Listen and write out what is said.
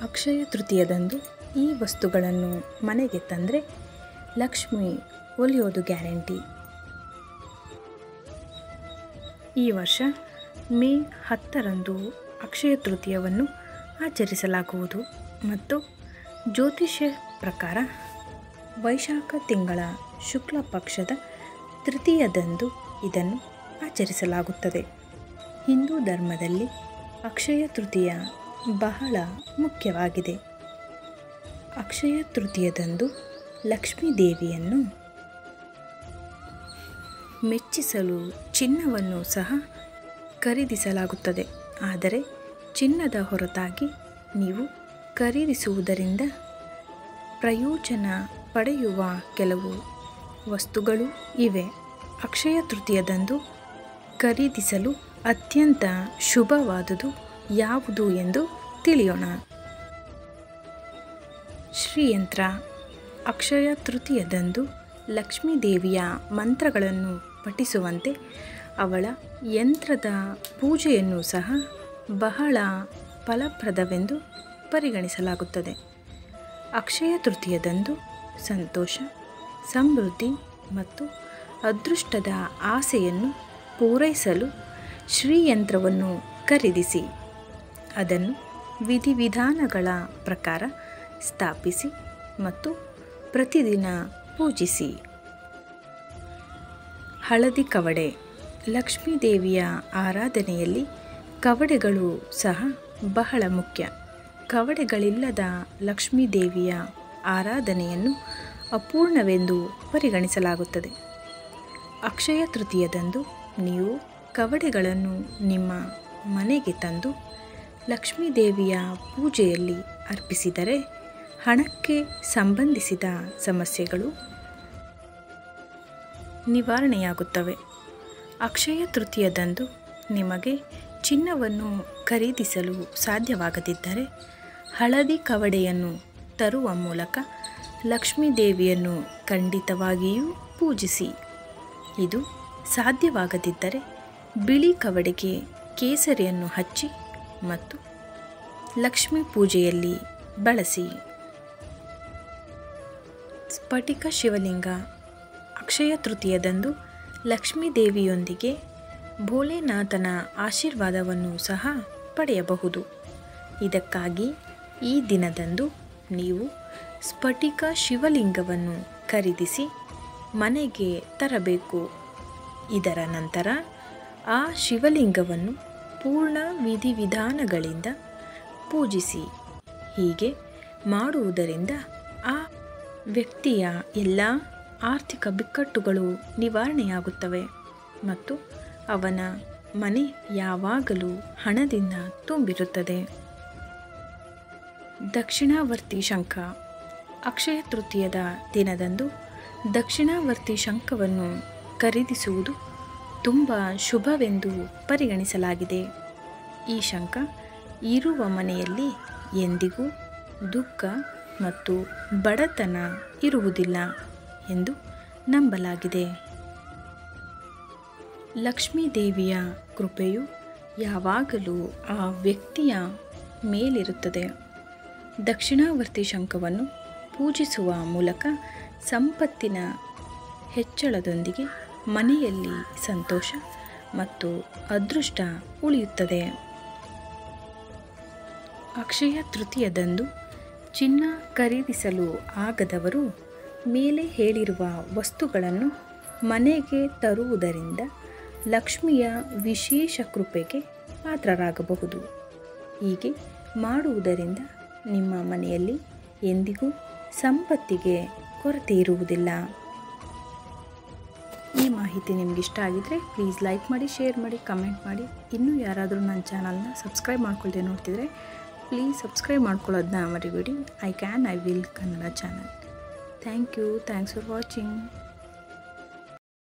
ಅಕ್ಷಯ ತೃತೀಯದಂದು ಈ ವಸ್ತುಗಳನ್ನು ಮನೆಗೆ ತಂದರೆ ಲಕ್ಷ್ಮಿ ಒಲಿಯೋದು ಗ್ಯಾರಂಟಿ. ಈ ವರ್ಷ ಮೇ 10ರಂದು ಅಕ್ಷಯ ತೃತೀಯವನ್ನು ಆಚರಿಸಲಾಗುವುದು ಮತ್ತು ಜ್ಯೋತಿಷ್ಯ ಪ್ರಕಾರ ವೈಶಾಖ ತಿಂಗಳ ಶುಕ್ಲ ಪಕ್ಷದ ತೃತೀಯದಂದು ಇದನ್ನು ಆಚರಿಸಲಾಗುತ್ತದೆ. ಹಿಂದೂ ಧರ್ಮದಲ್ಲಿ ಅಕ್ಷಯ ತೃತೀಯ ಬಹಳ ಮುಖ್ಯವಾಗಿದೆ. ಅಕ್ಷಯ ತೃತೀಯದಂದು ಲಕ್ಷ್ಮೀ ದೇವಿಯನ್ನು ಮೆಚ್ಚಿಸಲು ಚಿನ್ನವನ್ನು ಸಹ ಖರೀದಿಸಲಾಗುತ್ತದೆ. ಆದರೆ ಚಿನ್ನದ ಹೊರತಾಗಿ ನೀವು ಖರೀದಿಸುವುದರಿಂದ ಪ್ರಯೋಜನ ಪಡೆಯುವ ಕೆಲವು ವಸ್ತುಗಳು ಇವೆ. ಅಕ್ಷಯ ತೃತೀಯದಂದು ಖರೀದಿಸಲು ಅತ್ಯಂತ ಶುಭವಾದುದು ಯಾವುದು ಎಂದು ತಿಳಿಯೋಣ. ಶ್ರೀಯಂತ್ರ. ಅಕ್ಷಯ ತೃತೀಯದಂದು ಲಕ್ಷ್ಮೀ ದೇವಿಯ ಮಂತ್ರಗಳನ್ನು ಪಠಿಸುವಂತೆ ಅವಳ ಯಂತ್ರದ ಪೂಜೆಯನ್ನು ಸಹ ಬಹಳ ಫಲಪ್ರದವೆಂದು ಪರಿಗಣಿಸಲಾಗುತ್ತದೆ. ಅಕ್ಷಯ ತೃತೀಯದಂದು ಸಂತೋಷ, ಸಮೃದ್ಧಿ ಮತ್ತು ಅದೃಷ್ಟದ ಆಸೆಯನ್ನು ಪೂರೈಸಲು ಶ್ರೀಯಂತ್ರವನ್ನು ಖರೀದಿಸಿ ಅದನ್ನು ವಿಧಿವಿಧಾನಗಳ ಪ್ರಕಾರ ಸ್ಥಾಪಿಸಿ ಮತ್ತು ಪ್ರತಿದಿನ ಪೂಜಿಸಿ. ಹಳದಿ ಕವಡೆ. ಲಕ್ಷ್ಮೀ ದೇವಿಯ ಆರಾಧನೆಯಲ್ಲಿ ಕವಡೆಗಳು ಸಹ ಬಹಳ ಮುಖ್ಯ. ಕವಡೆಗಳಿಲ್ಲದ ಲಕ್ಷ್ಮೀ ದೇವಿಯ ಆರಾಧನೆಯನ್ನು ಅಪೂರ್ಣವೆಂದು ಪರಿಗಣಿಸಲಾಗುತ್ತದೆ. ಅಕ್ಷಯ ತೃತೀಯದಂದು ನೀವು ಕವಡೆಗಳನ್ನು ನಿಮ್ಮ ಮನೆಗೆ ತಂದು ಲಕ್ಷ್ಮೀ ದೇವಿಯ ಪೂಜೆಯಲ್ಲಿ ಅರ್ಪಿಸಿದರೆ ಹಣಕ್ಕೆ ಸಂಬಂಧಿಸಿದ ಸಮಸ್ಯೆಗಳು ನಿವಾರಣೆಯಾಗುತ್ತವೆ. ಅಕ್ಷಯ ತೃತೀಯದಂದು ನಿಮಗೆ ಚಿನ್ನವನ್ನು ಖರೀದಿಸಲು ಸಾಧ್ಯವಾಗದಿದ್ದರೆ ಹಳದಿ ಕವಡೆಯನ್ನು ತರುವ ಮೂಲಕ ಲಕ್ಷ್ಮೀ ದೇವಿಯನ್ನು ಖಂಡಿತವಾಗಿಯೂ ಪೂಜಿಸಿ. ಇದು ಸಾಧ್ಯವಾಗದಿದ್ದರೆ ಬಿಳಿ ಕವಡೆಗೆ ಕೇಸರಿಯನ್ನು ಹಚ್ಚಿ ಮತ್ತು ಲಕ್ಷ್ಮೀ ಪೂಜೆಯಲ್ಲಿ ಬಳಸಿ. ಸ್ಫಟಿಕ ಶಿವಲಿಂಗ. ಅಕ್ಷಯ ತೃತೀಯದಂದು ಲಕ್ಷ್ಮೀ ದೇವಿಯೊಂದಿಗೆ ಭೋಲೆನಾಥನ ಆಶೀರ್ವಾದವನ್ನು ಸಹ ಪಡೆಯಬಹುದು. ಇದಕ್ಕಾಗಿ ಈ ದಿನದಂದು ನೀವು ಸ್ಫಟಿಕ ಶಿವಲಿಂಗವನ್ನು ಖರೀದಿಸಿ ಮನೆಗೆ ತರಬೇಕು. ಇದರ ನಂತರ ಆ ಶಿವಲಿಂಗವನ್ನು ಪೂರ್ಣ ವಿಧಿವಿಧಾನಗಳಿಂದ ಪೂಜಿಸಿ. ಹೀಗೆ ಮಾಡುವುದರಿಂದ ಆ ವ್ಯಕ್ತಿಯ ಎಲ್ಲ ಆರ್ಥಿಕ ಬಿಕ್ಕಟ್ಟುಗಳು ನಿವಾರಣೆಯಾಗುತ್ತವೆ ಮತ್ತು ಅವನ ಮನೆ ಯಾವಾಗಲೂ ಹಣದಿಂದ ತುಂಬಿರುತ್ತದೆ. ದಕ್ಷಿಣಾವರ್ತಿ ಶಂಖ. ಅಕ್ಷಯ ತೃತೀಯದ ದಿನದಂದು ದಕ್ಷಿಣಾವರ್ತಿ ಶಂಖವನ್ನು ಖರೀದಿಸುವುದು ತುಂಬ ಶುಭವೆಂದು ಪರಿಗಣಿಸಲಾಗಿದೆ. ಈ ಶಂಖ ಇರುವ ಮನೆಯಲ್ಲಿ ಎಂದಿಗೂ ದುಃಖ ಮತ್ತು ಬಡತನ ಇರುವುದಿಲ್ಲ ಎಂದು ನಂಬಲಾಗಿದೆ. ಲಕ್ಷ್ಮೀ ದೇವಿಯ ಕೃಪೆಯು ಯಾವಾಗಲೂ ಆ ವ್ಯಕ್ತಿಯ ಮೇಲಿರುತ್ತದೆ. ದಕ್ಷಿಣಾವರ್ತಿ ಶಂಖವನ್ನು ಪೂಜಿಸುವ ಮೂಲಕ ಸಂಪತ್ತಿನ ಹೆಚ್ಚಳದೊಂದಿಗೆ ಮನೆಯಲ್ಲಿ ಸಂತೋಷ ಮತ್ತು ಅದೃಷ್ಟ ಉಳಿಯುತ್ತದೆ. ಅಕ್ಷಯ ತೃತೀಯದಂದು ಚಿನ್ನ ಖರೀದಿಸಲು ಆಗದವರು ಮೇಲೆ ಹೇಳಿರುವ ವಸ್ತುಗಳನ್ನು ಮನೆಗೆ ತರುವುದರಿಂದ ಲಕ್ಷ್ಮಿಯ ವಿಶೇಷ ಕೃಪೆಗೆ ಪಾತ್ರರಾಗಬಹುದು. ಹೀಗೆ ಮಾಡುವುದರಿಂದ ನಿಮ್ಮ ಮನೆಯಲ್ಲಿ ಎಂದಿಗೂ ಸಂಪತ್ತಿಗೆ ಕೊರತೆ ಇರುವುದಿಲ್ಲ. ಈ ಮಾಹಿತಿ ನಿಮ್ಗೆ ಇಷ್ಟ ಆಗಿದ್ರೆ ಪ್ಲೀಸ್ ಲೈಕ್ ಮಾಡಿ, ಶೇರ್ ಮಾಡಿ, ಕಮೆಂಟ್ ಮಾಡಿ. ಇನ್ನೂ ಯಾರಾದರೂ ನನ್ನ ಚಾನಲ್ನ ಸಬ್ಸ್ಕ್ರೈಬ್ ಮಾಡ್ಕೊಳ್ದೆ ನೋಡ್ತಿದ್ರೆ ಪ್ಲೀಸ್ ಸಬ್ಸ್ಕ್ರೈಬ್ ಮಾಡ್ಕೊಳ್ಳೋದನ್ನ ಮರಿಬೇಡಿ. I will Kannada channel. Thank you. Thanks for watching.